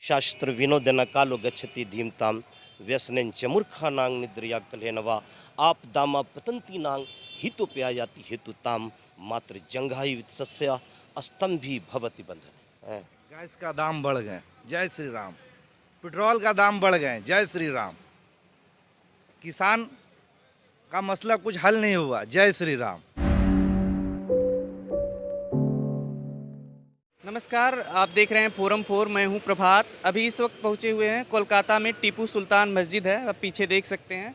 शास्त्र विनोदन कालो गच्छति धीमताम व्यसनेंच मूर्खानां निद्रया कलेनवा आपदामा पतंतीनां हितोप्यायाति हेतुताम मात्र जंघाई वित्सस्य अस्तंभी भवति बंधन। गैस का दाम बढ़ गए, जय श्री राम। पेट्रोल का दाम बढ़ गए, जय श्री राम। किसान का मसला कुछ हल नहीं हुआ, जय श्री राम। नमस्कार, आप देख रहे हैं फोरम 4। मैं हूं प्रभात। अभी इस वक्त पहुंचे हुए हैं कोलकाता में टीपू सुल्तान मस्जिद है, आप पीछे देख सकते हैं।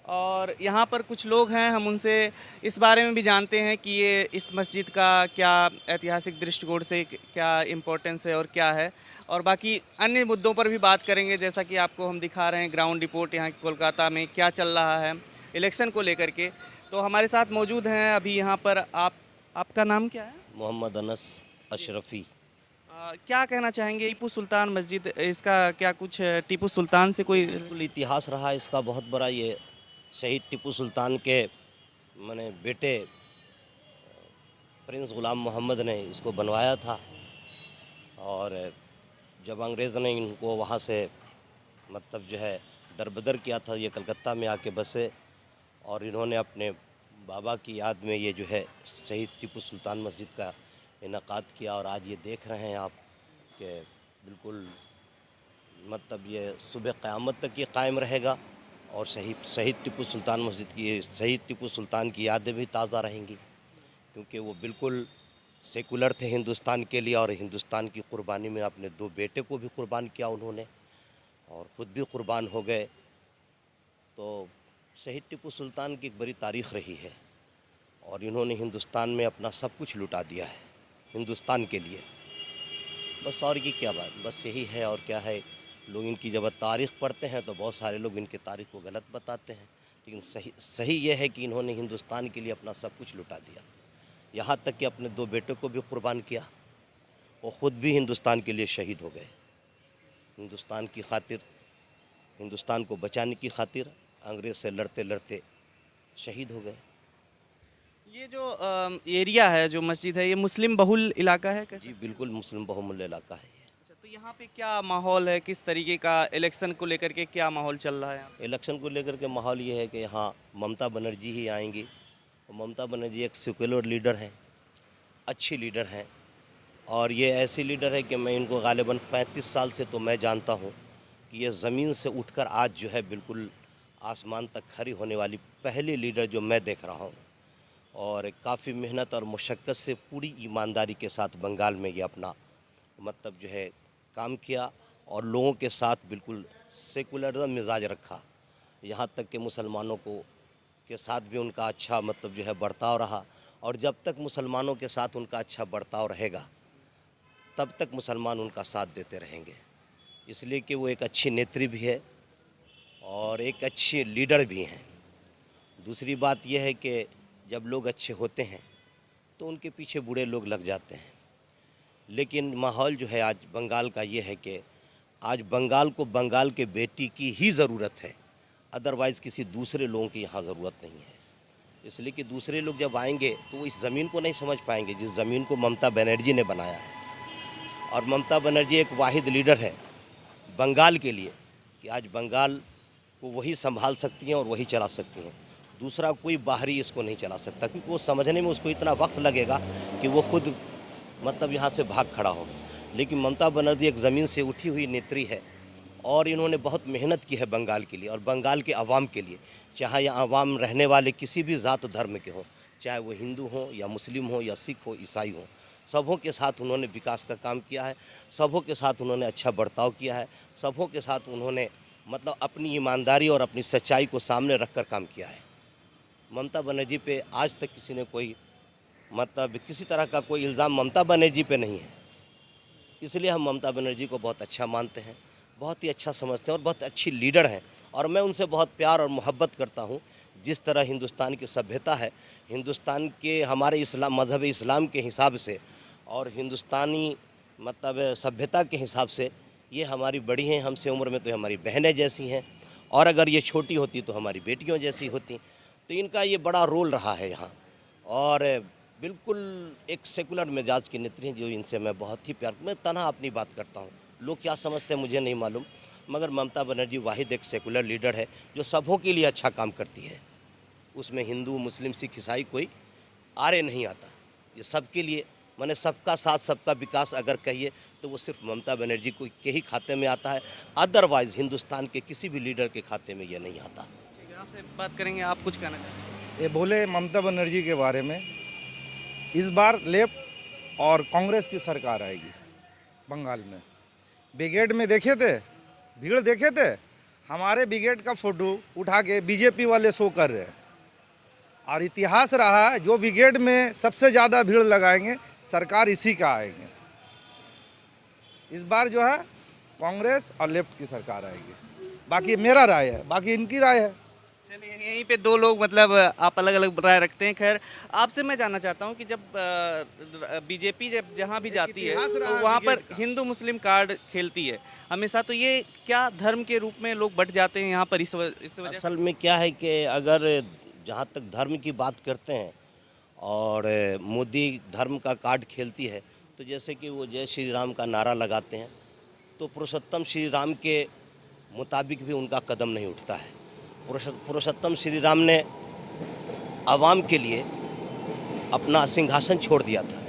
और यहां पर कुछ लोग हैं, हम उनसे इस बारे में भी जानते हैं कि ये इस मस्जिद का क्या ऐतिहासिक दृष्टिकोण से क्या इम्पोर्टेंस है और क्या है, और बाकी अन्य मुद्दों पर भी बात करेंगे। जैसा कि आपको हम दिखा रहे हैं ग्राउंड रिपोर्ट यहाँ कोलकाता में क्या चल रहा है इलेक्शन को लेकर के। तो हमारे साथ मौजूद हैं अभी यहाँ पर आपका नाम क्या है? मोहम्मद अनस अशरफी। क्या कहना चाहेंगे टीपू सुल्तान मस्जिद, इसका क्या कुछ टीपू सुल्तान से कोई बिल्कुल इतिहास रहा है इसका बहुत बड़ा। ये शहीद टीपू सुल्तान के मैंने बेटे प्रिंस गुलाम मोहम्मद ने इसको बनवाया था। और जब अंग्रेज़ ने इनको वहाँ से मतलब जो है दरबदर किया था, ये कलकत्ता में आके बसे और इन्होंने अपने बाबा की याद में ये जो है शहीद टीपू सुल्तान मस्जिद का इनकाद किया। और आज ये देख रहे हैं आप कि बिल्कुल मतलब ये सुबह क़यामत तक ये कायम रहेगा और शहीद टीपू सुल्तान मस्जिद की शहीद टीपू सुल्तान की यादें भी ताज़ा रहेंगी, क्योंकि वो बिल्कुल सेकुलर थे हिंदुस्तान के लिए। और हिंदुस्तान की कुर्बानी में अपने दो बेटे को भी कुर्बान किया उन्होंने और ख़ुद भी कुर्बान हो गए। तो शहीद टीपू सुल्तान की एक बड़ी तारीख़ रही है और इन्होंने हिंदुस्तान में अपना सब कुछ लुटा दिया है हिंदुस्तान के लिए। बस और की क्या बात, बस यही है। और क्या है, लोग इनकी जब तारीख़ पढ़ते हैं तो बहुत सारे लोग इनके तारीख़ को गलत बताते हैं, लेकिन सही ये है कि इन्होंने हिंदुस्तान के लिए अपना सब कुछ लुटा दिया। यहाँ तक कि अपने दो बेटों को भी कुर्बान किया। वो ख़ुद भी हिंदुस्तान के लिए शहीद हो गए। हिंदुस्तान की खातिर, हिंदुस्तान को बचाने की खातिर अंग्रेज़ से लड़ते लड़ते शहीद हो गए। ये जो एरिया है, जो मस्जिद है, ये मुस्लिम बहुल इलाका है कैसे? जी बिल्कुल मुस्लिम बहुमूल्य इलाका है ये। अच्छा, तो यहाँ पे क्या माहौल है, किस तरीके का इलेक्शन को लेकर के क्या माहौल चल रहा है यहाँ? इलेक्शन को लेकर के माहौल ये है कि यहाँ ममता बनर्जी ही आएंगी। और ममता बनर्जी एक सेक्युलर लीडर हैं, अच्छी लीडर हैं। और ये ऐसी लीडर है कि मैं इनको गालिबन 35 साल से तो मैं जानता हूँ कि ये ज़मीन से उठकर आज जो है बिल्कुल आसमान तक खड़ी होने वाली पहली लीडर जो मैं देख रहा हूँ। और काफ़ी मेहनत और मुशक्क़त से पूरी ईमानदारी के साथ बंगाल में ये अपना मतलब जो है काम किया और लोगों के साथ बिल्कुल सेकुलर मिजाज रखा। यहाँ तक कि मुसलमानों को के साथ भी उनका अच्छा मतलब जो है बर्ताव रहा। और जब तक मुसलमानों के साथ उनका अच्छा बर्ताव रहेगा तब तक मुसलमान उनका साथ देते रहेंगे, इसलिए कि वो एक अच्छी नेत्री भी है और एक अच्छे लीडर भी हैं। दूसरी बात यह है कि जब लोग अच्छे होते हैं तो उनके पीछे बुरे लोग लग जाते हैं। लेकिन माहौल जो है आज बंगाल का ये है कि आज बंगाल को बंगाल के बेटी की ही ज़रूरत है, अदरवाइज़ किसी दूसरे लोगों की यहाँ ज़रूरत नहीं है। इसलिए कि दूसरे लोग जब आएंगे तो वो इस ज़मीन को नहीं समझ पाएंगे जिस ज़मीन को ममता बनर्जी ने बनाया है। और ममता बनर्जी एक वाहिद लीडर है बंगाल के लिए कि आज बंगाल को वही संभाल सकती हैं और वही चला सकती हैं। दूसरा कोई बाहरी इसको नहीं चला सकता, क्योंकि वो समझने में उसको इतना वक्त लगेगा कि वो खुद मतलब यहाँ से भाग खड़ा होगा। लेकिन ममता बनर्जी एक ज़मीन से उठी हुई नेत्री है और इन्होंने बहुत मेहनत की है बंगाल के लिए और बंगाल के अवाम के लिए। चाहे यहाँ अवाम रहने वाले किसी भी ज़ात धर्म के हों, चाहे वो हिंदू हों या मुस्लिम हो या सिख हो ईसाई हों, सबों के साथ उन्होंने विकास का काम किया है। सबों के साथ उन्होंने अच्छा बर्ताव किया है। सबों के साथ उन्होंने मतलब अपनी ईमानदारी और अपनी सच्चाई को सामने रख कर काम किया है। ममता बनर्जी पे आज तक किसी ने कोई मतलब किसी तरह का कोई इल्ज़ाम ममता बनर्जी पे नहीं है। इसलिए हम ममता बनर्जी को बहुत अच्छा मानते हैं, बहुत ही अच्छा समझते हैं और बहुत अच्छी लीडर हैं। और मैं उनसे बहुत प्यार और मोहब्बत करता हूँ। जिस तरह हिंदुस्तान की सभ्यता है, हिंदुस्तान के हमारे इस्लाम मज़हब इस्लाम के हिसाब से और हिंदुस्तानी मतलब सभ्यता के हिसाब से ये हमारी बड़ी हैं, हमसे उम्र में तो हमारी बहनें जैसी हैं। और अगर ये छोटी होती तो हमारी बेटियों जैसी होती। तो इनका ये बड़ा रोल रहा है यहाँ। और बिल्कुल एक सेकुलर मिजाज की नेत्री हैं जो इनसे मैं बहुत ही प्यार, मैं तनहा अपनी बात करता हूँ, लोग क्या समझते हैं मुझे नहीं मालूम, मगर ममता बनर्जी वाहिद एक सेकुलर लीडर है जो सबों के लिए अच्छा काम करती है। उसमें हिंदू, मुस्लिम, सिख, ईसाई कोई आरे नहीं आता। ये सबके लिए, माने सबका साथ सबका विकास अगर कहिए तो वो सिर्फ ममता बनर्जी को के ही खाते में आता है, अदरवाइज़ हिंदुस्तान के किसी भी लीडर के खाते में ये नहीं आता। ठीक है, आपसे बात करेंगे, आप कुछ कहना चाहते हैं? ये बोले ममता बनर्जी के बारे में, इस बार लेफ्ट और कांग्रेस की सरकार आएगी बंगाल में। ब्रिगेड में देखे थे, भीड़ देखे थे, हमारे ब्रिगेड का फोटो उठा के बीजेपी वाले शो कर रहे हैं। और इतिहास रहा है, जो ब्रिगेड में सबसे ज़्यादा भीड़ लगाएंगे सरकार इसी का आएंगे। इस बार जो है कांग्रेस और लेफ्ट की सरकार आएगी। बाकी मेरा राय है, बाकी इनकी राय है। चलिए, यहीं पे दो लोग मतलब आप अलग अलग राय रखते हैं। खैर, आपसे मैं जानना चाहता हूँ कि जब बीजेपी जब जहाँ भी जाती है इतिहास रहा तो है वहाँ पर ब्रिगेड का। हिंदू मुस्लिम कार्ड खेलती है हमेशा। तो ये क्या धर्म के रूप में लोग बट जाते हैं यहाँ पर इस वजह से? असल में क्या है कि अगर जहाँ तक धर्म की बात करते हैं और मोदी धर्म का कार्ड खेलती है, तो जैसे कि वो जय श्री राम का नारा लगाते हैं, तो पुरुषोत्तम श्री राम के मुताबिक भी उनका कदम नहीं उठता है। पुरुषोत्तम श्री राम ने आवाम के लिए अपना सिंहासन छोड़ दिया था,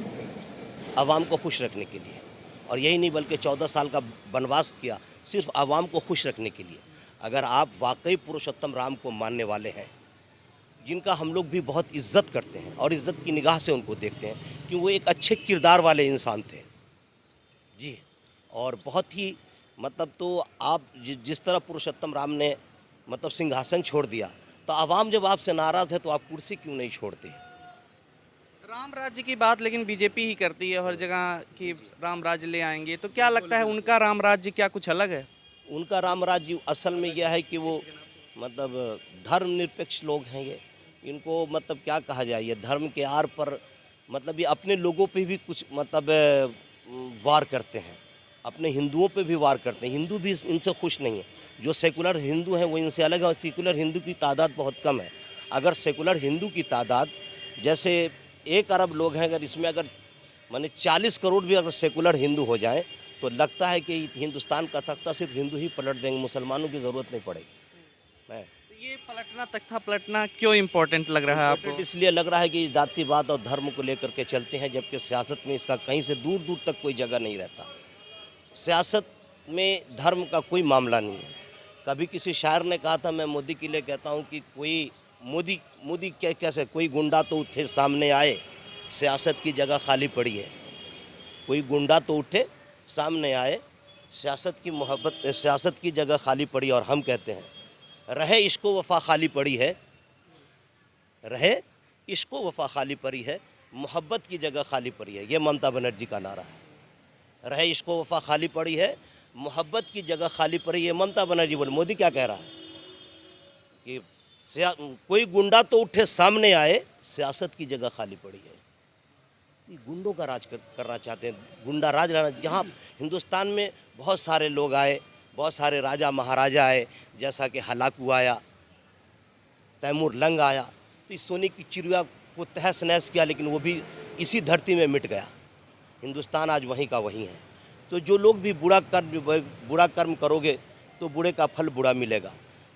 आवाम को खुश रखने के लिए, और यही नहीं बल्कि 14 साल का वनवास किया सिर्फ आवाम को खुश रखने के लिए। अगर आप वाकई पुरुषोत्तम राम को मानने वाले हैं, जिनका हम लोग भी बहुत इज्जत करते हैं और इज्जत की निगाह से उनको देखते हैं कि वो एक अच्छे किरदार वाले इंसान थे जी, और बहुत ही मतलब, तो आप जिस तरह पुरुषोत्तम राम ने मतलब सिंहासन छोड़ दिया, तो आवाम जब आपसे नाराज़ है तो आप कुर्सी क्यों नहीं छोड़ते? राम राज्य की बात लेकिन बीजेपी ही करती है, हर जगह की राम राज्य ले आएंगे। तो क्या लगता है उनका राम राज्य क्या कुछ अलग है? उनका राम राज्य असल में यह है कि वो मतलब धर्मनिरपेक्ष लोग हैं। ये इनको मतलब क्या कहा जाए, ये धर्म के आर पर मतलब ये अपने लोगों पे भी कुछ मतलब वार करते हैं, अपने हिंदुओं पे भी वार करते हैं। हिंदू भी इनसे खुश नहीं है। जो सेकुलर हिंदू हैं वो इनसे अलग है, और सेकुलर हिंदू की तादाद बहुत कम है। अगर सेकुलर हिंदू की तादाद जैसे 1 अरब लोग हैं, अगर इसमें अगर माने 40 करोड़ भी अगर सेकुलर हिंदू हो जाएं, तो लगता है कि हिंदुस्तान का तख्ता सिर्फ हिंदू ही पलट देंगे, मुसलमानों की ज़रूरत नहीं पड़ेगी। मैं तो ये पलटना, तख्ता पलटना क्यों इम्पोर्टेंट लग रहा है आपको? इसलिए लग रहा है कि जातिवाद और धर्म को लेकर के चलते हैं, जबकि सियासत में इसका कहीं से दूर दूर तक कोई जगह नहीं रहता। सियासत में धर्म का कोई मामला नहीं है। कभी किसी शायर ने कहा था, मैं मोदी के लिए कहता हूँ कि कोई मोदी कैसे कोई गुंडा तो उठे सामने आए, सियासत की जगह खाली पड़ी है। कोई गुंडा तो उठे सामने आए, सियासत की जगह खाली पड़ी। और हम कहते हैं रहे इश्को वफ़ा खाली पड़ी है, रहे इश्को वफ़ा खाली पड़ी है, मोहब्बत की जगह खाली पड़ी है। ये ममता बनर्जी का नारा है। रहे इश्को वफ़ा खाली पड़ी है, मोहब्बत की जगह खाली पड़ी है, ममता बनर्जी बोले। मोदी क्या कह रहा है कि कोई गुंडा तो उठे सामने आए, सियासत की जगह खाली पड़ी है। ये गुंडों का राज करना चाहते हैं, गुंडा राज रहना। जहाँ हिंदुस्तान में बहुत सारे लोग आए, बहुत सारे राजा महाराजा आए, जैसा कि हलाकू आया, तैमूर लंग आया, तो इस सोने की चिड़िया को तहस नहस किया, लेकिन वो भी इसी धरती में मिट गया। हिंदुस्तान आज वहीं का वहीं है। तो जो लोग भी बुरा कर्म करोगे तो बुरे का फल बुरा मिलेगा।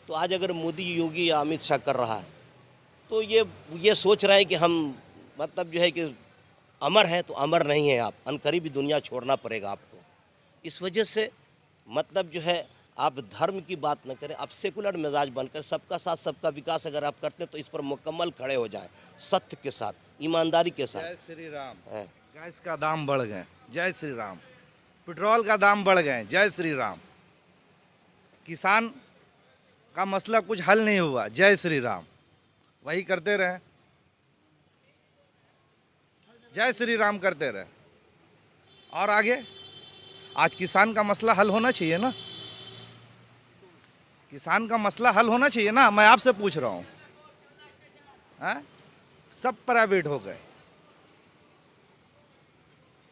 तो आज अगर मोदी, योगी या अमित शाह कर रहा है, तो ये सोच रहे हैं कि हम मतलब जो है कि अमर हैं, तो अमर नहीं है आप, अनकरीब भी दुनिया छोड़ना पड़ेगा आपको। इस वजह से मतलब जो है आप धर्म की बात न करें, आप सेकुलर मिजाज बनकर सबका साथ सबका विकास अगर आप करते हैं तो इस पर मुकम्मल खड़े हो जाएं, सत्य के साथ, ईमानदारी के साथ। जय श्री राम। है। गैस का दाम बढ़ गए, जय श्री राम। पेट्रोल का दाम बढ़ गए, जय श्री राम। किसान का मसला कुछ हल नहीं हुआ, जय श्री राम। वही करते रहे, जय श्री राम करते रहे। और आगे आज किसान का मसला हल होना चाहिए ना, किसान का मसला हल होना चाहिए ना। मैं आपसे पूछ रहा हूँ, सब प्राइवेट हो गए,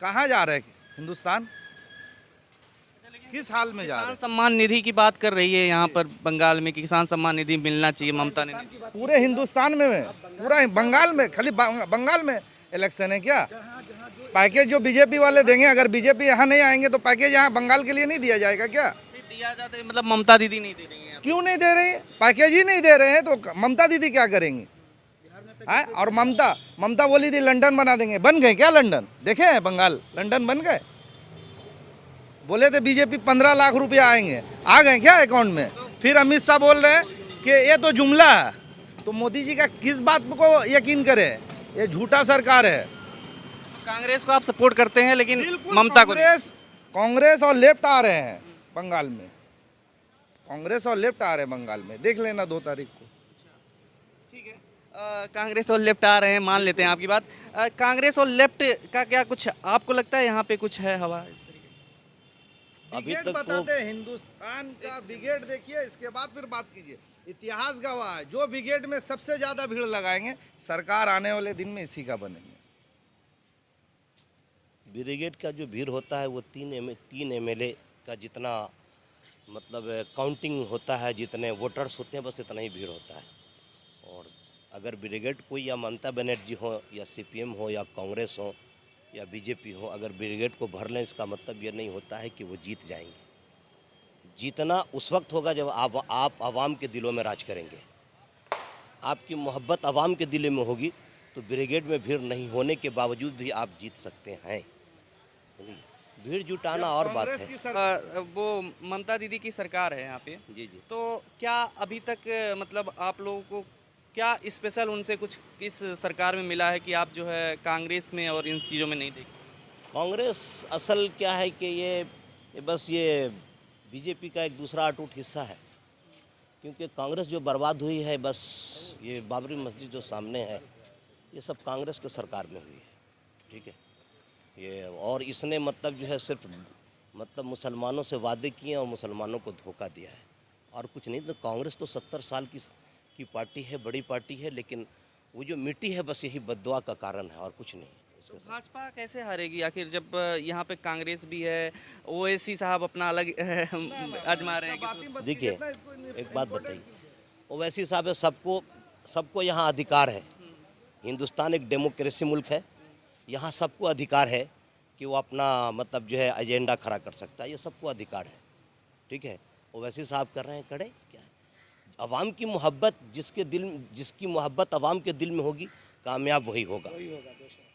कहाँ जा रहे हैं हिंदुस्तान, किस हाल में जा रहे किसान हैं? सम्मान निधि की बात कर रही है यहाँ पर बंगाल में कि किसान सम्मान निधि मिलना चाहिए ममता ने। पूरे हिंदुस्तान में, पूरा बंगाल में, खाली बंगाल में इलेक्शन है क्या? पैकेज जो बीजेपी वाले देंगे, अगर बीजेपी यहाँ नहीं आएंगे तो पैकेज यहाँ बंगाल के लिए नहीं दिया जाएगा क्या? फिर दिया जाता है, मतलब ममता दीदी नहीं दे रही हैं। क्यों नहीं दे रहे हैं? पैकेज ही नहीं दे रहे हैं तो ममता दीदी क्या करेंगी? हाँ, और ममता बोली थी लंदन बना देंगे, बन गए क्या लंदन? देखे हैं बंगाल लंदन बन गए? बोले थे बीजेपी 15 लाख रुपया आएंगे, आ गए क्या अकाउंट में? फिर अमित शाह बोल रहे हैं कि ये तो जुमला है। तो मोदी जी का किस बात को यकीन करे? ये झूठा सरकार है। तो कांग्रेस को आप सपोर्ट करते हैं लेकिन ममता को नहीं। कांग्रेस और लेफ्ट आ रहे हैं बंगाल में, कांग्रेस और लेफ्ट आ रहे हैं बंगाल में, देख लेना 2 तारीख को। ठीक है, कांग्रेस और लेफ्ट आ रहे हैं, मान लेते हैं आपकी बात। कांग्रेस और लेफ्ट का क्या कुछ आपको लगता है यहाँ पे कुछ है हवा इस तरीके से? अभी ब्रिगेड तक तो बताते हैं, हिंदुस्तान का ब्रिगेड देखिए, इसके बाद फिर बात कीजिए। इतिहास गवाह है, जो ब्रिगेड में सबसे ज्यादा भीड़ लगाएंगे सरकार आने वाले दिन में इसी का बनेंगे। ब्रिगेड का जो भीड़ होता है वो 3 एमएलए का जितना मतलब काउंटिंग होता है, जितने वोटर्स होते हैं बस इतना ही भीड़ होता है। और अगर ब्रिगेड कोई या ममता बनर्जी हो या सीपीएम हो या कांग्रेस हो या बीजेपी हो, अगर ब्रिगेड को भर लें इसका मतलब ये नहीं होता है कि वो जीत जाएंगे। जीतना उस वक्त होगा जब आप आवाम के दिलों में राज करेंगे। आपकी मोहब्बत आवाम के दिलों में होगी तो ब्रिगेड में भीड़ नहीं होने के बावजूद भी आप जीत सकते हैं। भीड़ जुटाना और बात है। वो ममता दीदी की सरकार है यहाँ पे। जी जी। तो क्या अभी तक मतलब आप लोगों को क्या स्पेशल उनसे कुछ इस सरकार में मिला है कि आप जो है कांग्रेस में और इन चीज़ों में नहीं देखें? कांग्रेस असल क्या है कि ये बस ये बीजेपी का एक दूसरा अटूट हिस्सा है, क्योंकि कांग्रेस जो बर्बाद हुई है, बस ये बाबरी मस्जिद जो सामने है ये सब कांग्रेस के सरकार में हुई है। ठीक है, ये और इसने मतलब जो है सिर्फ मतलब मुसलमानों से वादे किए और मुसलमानों को धोखा दिया है और कुछ नहीं। तो कांग्रेस तो 70 साल की पार्टी है, बड़ी पार्टी है, लेकिन वो जो मिट्टी है बस यही बद्दुआ का कारण है और कुछ नहीं। भाजपा कैसे हारेगी आखिर, जब यहाँ पे कांग्रेस भी है, ओवैसी साहब अपना अलग आजमा रहे हैं? देखिए एक बात बताइए, ओवैसी साहब है, सबको यहाँ अधिकार है। हिंदुस्तान एक डेमोक्रेसी मुल्क है, यहाँ सबको अधिकार है कि वो अपना मतलब जो है एजेंडा खड़ा कर सकता है, ये सबको अधिकार है। ठीक है, ओवैसी साहब कर रहे हैं, करे क्या है? अवाम की मोहब्बत जिसकी मोहब्बत अवाम के दिल में होगी कामयाब वही होगा।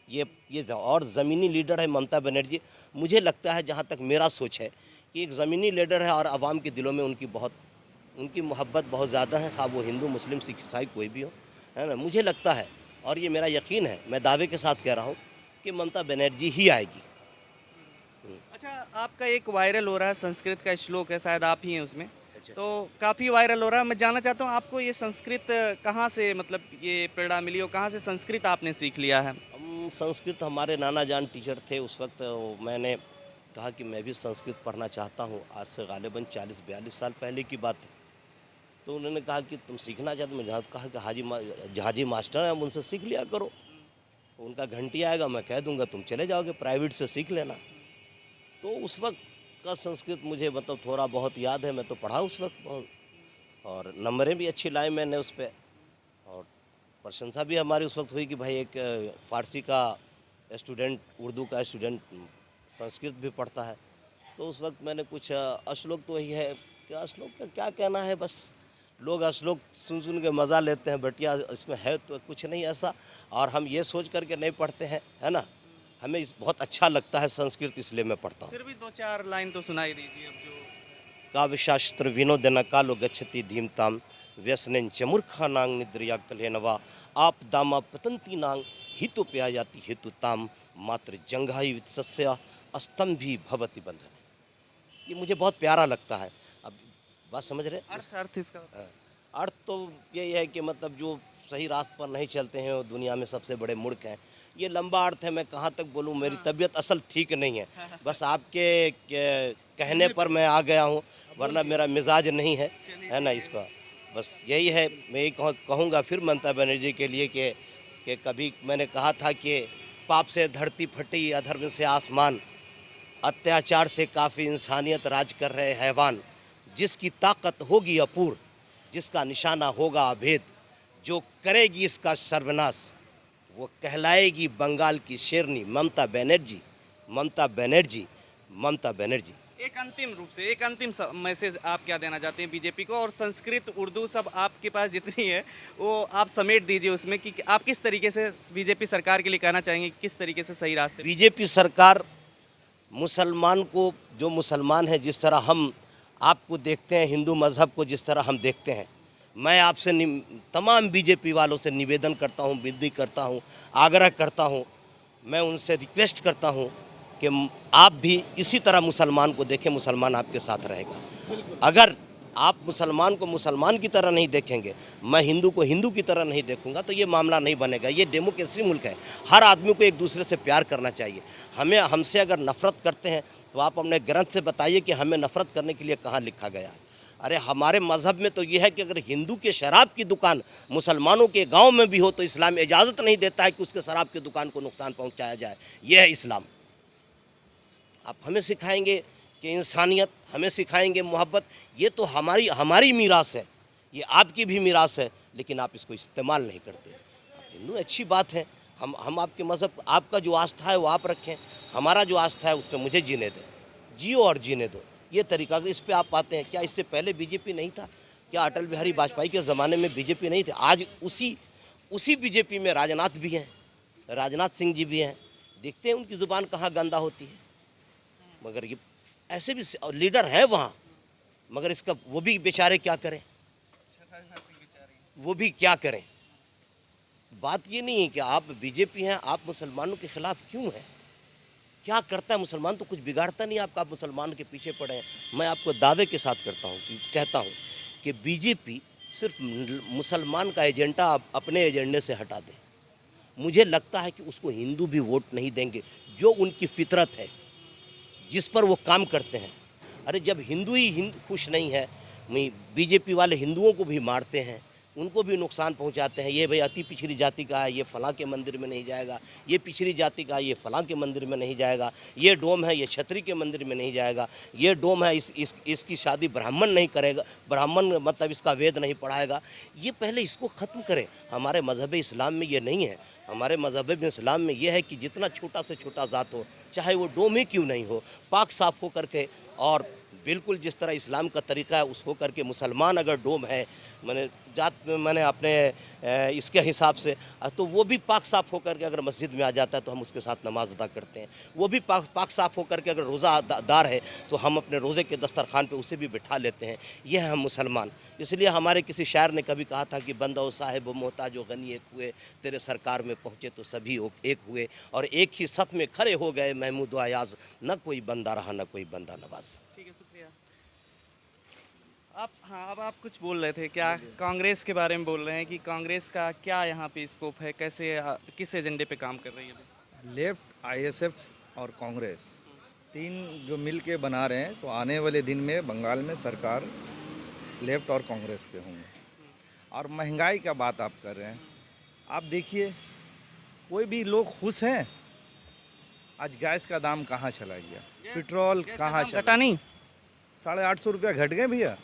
ये और ज़मीनी लीडर है ममता बनर्जी। मुझे लगता है, जहाँ तक मेरा सोच है, कि एक ज़मीनी लीडर है और अवाम के दिलों में उनकी मोहब्बत बहुत ज़्यादा है, खा वो हिंदू मुस्लिम सिख ईसाई कोई भी हो, है ना। मुझे लगता है और ये मेरा यकीन है, मैं दावे के साथ कह रहा हूँ कि ममता बनर्जी ही आएगी। अच्छा, आपका एक वायरल हो रहा है, संस्कृत का श्लोक है, शायद आप ही हैं उसमें। तो काफ़ी वायरल हो रहा है। मैं जानना चाहता हूँ आपको ये संस्कृत कहाँ से मतलब ये प्रेरणा मिली और कहाँ से संस्कृत आपने सीख लिया है? संस्कृत हमारे नाना जान टीचर थे, उस वक्त मैंने कहा कि मैं भी संस्कृत पढ़ना चाहता हूँ। आज से गालिबन 40-42 साल पहले की बात है। तो उन्होंने कहा कि तुम सीखना चाहते हो? मैं कहा कि हाजी मास्टर हैं, हम उनसे सीख लिया करो। उनका घंटी आएगा, मैं कह दूंगा तुम चले जाओगे प्राइवेट से सीख लेना। तो उस वक्त का संस्कृत मुझे मतलब थोड़ा बहुत याद है, मैं तो पढ़ा उस वक्त बहुत, और नंबरें भी अच्छी लाई मैंने उस पर, और प्रशंसा भी हमारी उस वक्त हुई कि भाई एक फ़ारसी का स्टूडेंट, उर्दू का स्टूडेंट संस्कृत भी पढ़ता है। तो उस वक्त मैंने कुछ श्लोक तो वही है कि श्लोक का क्या कहना है, बस लोग श्लोक सुन के मज़ा लेते हैं, बटिया इसमें है तो कुछ नहीं ऐसा, और हम ये सोच करके नहीं पढ़ते हैं, है ना। हमें बहुत अच्छा लगता है संस्कृत, इसलिए मैं पढ़ता हूँ। फिर भी 2-4 लाइन तो सुनाई दीजिए अब जो। काव्यशास्त्र विनोदन कालो गच्छति धीमताम व्यसनेन च मूर्खानां निद्रया कलेनवा आप दामा पतंती नांग हितोप्या जाति हेतुताम मात्र जंघाई वित्सस्य अस्तंभी भवति बंधन। ये मुझे बहुत प्यारा लगता है। अब बात समझ रहे? अर्थ इसका अर्थ तो यही है कि मतलब जो सही रास्ते पर नहीं चलते हैं वो दुनिया में सबसे बड़े मूर्ख हैं। ये लंबा अर्थ है, मैं कहाँ तक बोलूँ, मेरी तबीयत असल ठीक नहीं है, बस आपके कहने पर मैं आ गया हूँ, वरना मेरा मिजाज नहीं है ना इस पर। बस यही है, मैं यही कहूँगा फिर ममता बनर्जी के लिए कि कभी मैंने कहा था कि पाप से धरती फटी, अधर्म से आसमान, अत्याचार से काफ़ी इंसानियत राज कर रहे हैवान, जिसकी ताकत होगी अपूर्व, जिसका निशाना होगा अभेद, जो करेगी इसका सर्वनाश वो कहलाएगी बंगाल की शेरनी ममता बनर्जी, ममता बनर्जी, ममता बनर्जी। एक अंतिम रूप से एक अंतिम मैसेज आप क्या देना चाहते हैं बीजेपी को, और संस्कृत उर्दू सब आपके पास जितनी है वो आप समेट दीजिए उसमें कि आप किस तरीके से बीजेपी सरकार के लिए कहना चाहेंगे, किस तरीके से सही रास्ते पे? बीजेपी सरकार मुसलमान को, जो मुसलमान है, जिस तरह हम आपको देखते हैं, हिंदू मज़हब को जिस तरह हम देखते हैं, मैं आपसे तमाम बीजेपी वालों से निवेदन करता हूं, विनती करता हूं, आग्रह करता हूं, मैं उनसे रिक्वेस्ट करता हूं कि आप भी इसी तरह मुसलमान को देखें, मुसलमान आपके साथ रहेगा। अगर आप मुसलमान को मुसलमान की तरह नहीं देखेंगे, मैं हिंदू को हिंदू की तरह नहीं देखूंगा, तो ये मामला नहीं बनेगा। ये डेमोक्रेसी मुल्क है, हर आदमी को एक दूसरे से प्यार करना चाहिए। हमसे अगर नफ़रत करते हैं तो आप अपने ग्रंथ से बताइए कि हमें नफ़रत करने के लिए कहाँ लिखा गया है। अरे हमारे मज़हब में तो ये है कि अगर हिंदू के शराब की दुकान मुसलमानों के गांव में भी हो तो इस्लाम इजाज़त नहीं देता है कि उसके शराब की दुकान को नुकसान पहुंचाया जाए। यह है इस्लाम। आप हमें सिखाएंगे कि इंसानियत, हमें सिखाएंगे मोहब्बत, ये तो हमारी मीरास है, ये आपकी भी मीरास है, लेकिन आप इसको इस्तेमाल नहीं करते। आप हिंदू, अच्छी बात है, हम आपके मज़हब, आपका जो आस्था है वो आप रखें, हमारा जो आस्था है उस पर मुझे जीने दें, जियो और जीने दो। ये तरीका, इस पे आप पाते हैं। क्या इससे पहले बीजेपी नहीं था? क्या अटल बिहारी वाजपेयी के ज़माने में बीजेपी नहीं थे? आज उसी बीजेपी में राजनाथ भी हैं, राजनाथ सिंह जी भी हैं। देखते हैं उनकी ज़ुबान कहाँ गंदा होती है। मगर ये ऐसे भी लीडर हैं वहाँ, मगर इसका वो भी बेचारे क्या करें, वो भी क्या करें। बात ये नहीं है कि आप बीजेपी हैं, आप मुसलमानों के खिलाफ क्यों हैं? क्या करता है मुसलमान? तो कुछ बिगाड़ता नहीं आपका, आप मुसलमान के पीछे पड़े हैं। मैं आपको दावे के साथ कहता हूँ कि बीजेपी सिर्फ मुसलमान का एजेंडा अपने एजेंडे से हटा दे। मुझे लगता है कि उसको हिंदू भी वोट नहीं देंगे, जो उनकी फितरत है, जिस पर वो काम करते हैं। अरे जब हिंदू ही खुश नहीं है, बीजेपी वाले हिंदुओं को भी मारते हैं, उनको भी नुकसान पहुंचाते हैं। ये भाई अति पिछड़ी जाति का है, ये फलां के मंदिर में नहीं जाएगा, ये पिछड़ी जाति का है, ये फलां के मंदिर में नहीं जाएगा, ये डोम है, ये छतरी के मंदिर में नहीं जाएगा, ये डोम है, इसकी शादी ब्राह्मण नहीं करेगा, ब्राह्मण मतलब इसका वेद नहीं पढ़ाएगा। ये पहले इसको ख़त्म करें। हमारे मज़हब इस्लाम में ये नहीं है। हमारे मज़हब इस्लाम में ये है कि जितना छोटा से छोटा ज़ात हो, चाहे वो डोम ही क्यों नहीं हो, पाक साफ हो करके, और बिल्कुल जिस तरह इस्लाम का तरीका है उस हो करके, मुसलमान अगर डोम है, मैंने अपने इसके हिसाब से, तो वो भी पाक साफ होकर के अगर मस्जिद में आ जाता है तो हम उसके साथ नमाज अदा करते हैं। वो भी पाक साफ होकर के अगर रोज़ादार है तो हम अपने रोज़े के दस्तरखान पे उसे भी बिठा लेते हैं। ये है हम मुसलमान। इसलिए हमारे किसी शायर ने कभी कहा था कि बंदा ओ साहिब मोहताज ओ गनी एक हुए, तेरे सरकार में पहुँचे तो सभी एक हुए, और एक ही सफ़ में खड़े हो गए महमूद अयाज, न कोई बंदा रहा न कोई बंदा नवाज। ठीक है, शुक्रिया। अब आप कुछ बोल रहे थे, क्या कांग्रेस के बारे में बोल रहे हैं कि कांग्रेस का क्या यहाँ पे स्कोप है, कैसे किस एजेंडे पे काम कर रही है? लेफ्ट, आईएसएफ और कांग्रेस तीन जो मिल के बना रहे हैं, तो आने वाले दिन में बंगाल में सरकार लेफ्ट और कांग्रेस के होंगे। और महंगाई का बात आप कर रहे हैं, आप देखिए कोई भी लोग खुश हैं? आज गैस का दाम कहाँ चला गया, पेट्रोल कहाँ चला, घटा नहीं, 850 रुपया घट गए भैया।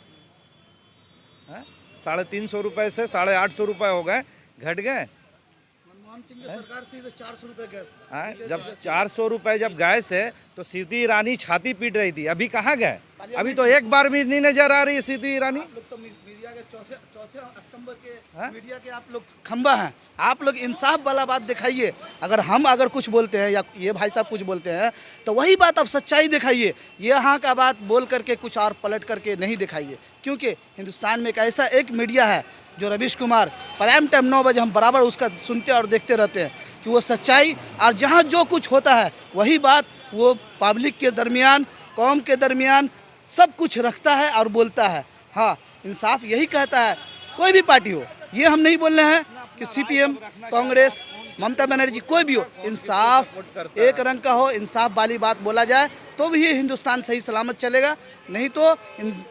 350 रुपये से 850 रुपये हो गए, घट गए। मनमोहन सिंह की सरकार थी तो 400 रुपये गैस था। जब 400 रुपये जब गैस थे तो स्मृति ईरानी छाती पीट रही थी। अभी कहाँ गए? अभी तो एक बार भी नहीं नजर आ रही है स्मृति ईरानी। लोग तो मीडिया के चौथे स्तंभ के, मीडिया के आप लोग खंबा हैं। आप लोग इंसाफ वाला बात दिखाइए। अगर कुछ बोलते हैं या ये भाई साहब कुछ बोलते हैं तो वही बात आप सच्चाई दिखाइए। ये यहाँ का बात बोल करके कुछ और पलट करके नहीं दिखाइए, क्योंकि हिंदुस्तान में एक ऐसा एक मीडिया है जो रवीश कुमार, प्राइम टाइम 9 बजे हम बराबर उसका सुनते और देखते रहते हैं कि वो सच्चाई और जहाँ जो कुछ होता है वही बात वो पब्लिक के दरमियान, कौम के दरमियान सब कुछ रखता है और बोलता है। हाँ, इंसाफ यही कहता है, कोई भी पार्टी हो। ये हम नहीं बोल रहे हैं कि सीपीएम, कांग्रेस, ममता बनर्जी, कोई भी हो, इंसाफ एक रंग का हो, इंसाफ वाली बात बोला जाए तो भी ये हिंदुस्तान सही सलामत चलेगा। नहीं तो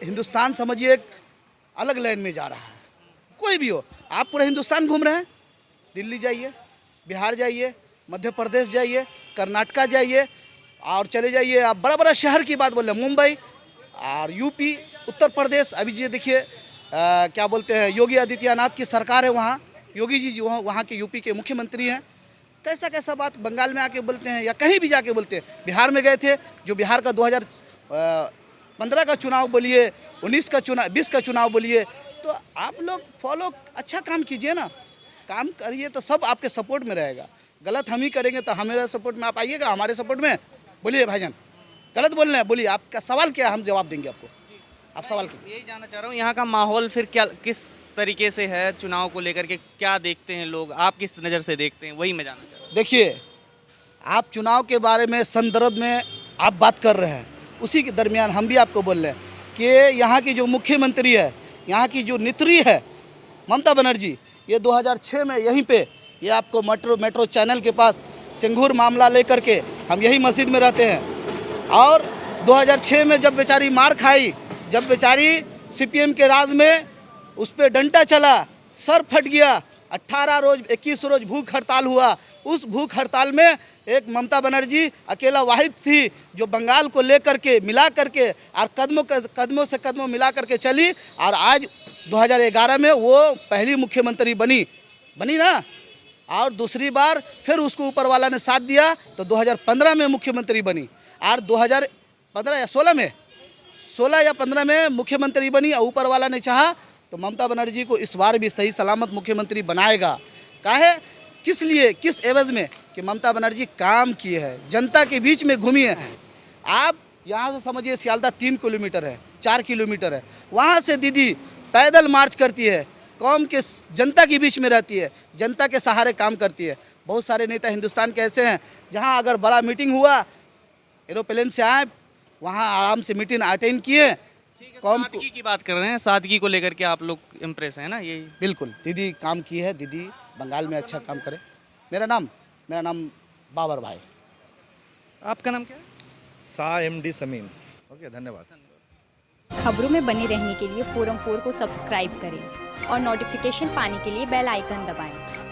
हिंदुस्तान समझिए एक अलग लाइन में जा रहा है। कोई भी हो, आप पूरा हिंदुस्तान घूम रहे हैं, दिल्ली जाइए, बिहार जाइए, मध्य प्रदेश जाइए, कर्नाटका जाइए और चले जाइए आप बड़ा बड़ा शहर की बात बोल रहे हैं, मुंबई और यूपी, उत्तर प्रदेश। अभी जी देखिए क्या बोलते हैं, योगी आदित्यनाथ की सरकार है वहाँ, योगी जी वहाँ के यूपी के मुख्यमंत्री हैं। कैसा कैसा बात बंगाल में आके बोलते हैं या कहीं भी जाके बोलते हैं। बिहार में गए थे, जो बिहार का 2015 का चुनाव बोलिए, 19 का चुनाव, 20 का चुनाव बोलिए, तो आप लोग फॉलो अच्छा काम कीजिए ना, काम करिए तो सब आपके सपोर्ट में रहेगा। गलत हम ही करेंगे तो हमारे सपोर्ट में आप आइएगा, हमारे सपोर्ट में बोलिए भाईजान, गलत बोल रहे हैं बोलिए, आपका सवाल क्या है, हम जवाब देंगे आपको। आप सवाल कीजिए। यही जानना चाह रहा हूँ, यहाँ का माहौल फिर क्या, किस तरीके से है चुनाव को लेकर के, क्या देखते हैं लोग, आप किस नज़र से देखते हैं, वही मैं जानना चाह रहा हूँ। देखिए, आप चुनाव के बारे में संदर्भ में आप बात कर रहे हैं, उसी के दरमियान हम भी आपको बोल रहे हैं कि यहाँ की जो मुख्यमंत्री है, यहाँ की जो नेत्री है ममता बनर्जी, ये 2006 में यहीं पे, ये आपको मेट्रो चैनल के पास सिंगूर मामला लेकर के, हम यही मस्जिद में रहते हैं, और 2006 में जब बेचारी मार खाई, जब बेचारी सीपीएम के राज में उस पर डंडा चला, सर फट गया, 18 रोज 21 रोज भूख हड़ताल हुआ, उस भूख हड़ताल में एक ममता बनर्जी अकेला वाहिद थी जो बंगाल को लेकर के मिला करके और कदमों से कदमों मिला करके चली, और आज 2011 में वो पहली मुख्यमंत्री बनी ना, और दूसरी बार फिर उसको ऊपर वाला ने साथ दिया तो 2015 में मुख्यमंत्री बनी, और 2015 या 16 या 15 में मुख्यमंत्री बनी, और ऊपर वाला ने चाहा तो ममता बनर्जी को इस बार भी सही सलामत मुख्यमंत्री बनाएगा। काहे, किस लिए, किस एवज में, कि ममता बनर्जी काम किए हैं, जनता के बीच में घूमी है। आप यहाँ से समझिए सियालदह 3 किलोमीटर है, 4 किलोमीटर है, वहाँ से दीदी पैदल मार्च करती है, कौम के जनता के बीच में रहती है, जनता के सहारे काम करती है। बहुत सारे नेता हिंदुस्तान के ऐसे हैं जहाँ अगर बड़ा मीटिंग हुआ, एरोप्लेन से आए, वहाँ आराम से मीटिंग अटेंड किए। कौम सादगी की बात कर रहे हैं, सादगी को लेकर के आप लोग इम्प्रेस हैं ना, यही। बिल्कुल, दीदी काम की है, दीदी बंगाल में अच्छा काम करे। मेरा नाम बाबर भाई। आपका नाम क्या है? शाह MD समीम। ओके, धन्यवाद। खबरों में बने रहने के लिए फोरम 4 को सब्सक्राइब करें और नोटिफिकेशन पाने के लिए बेल आइकन दबाएं।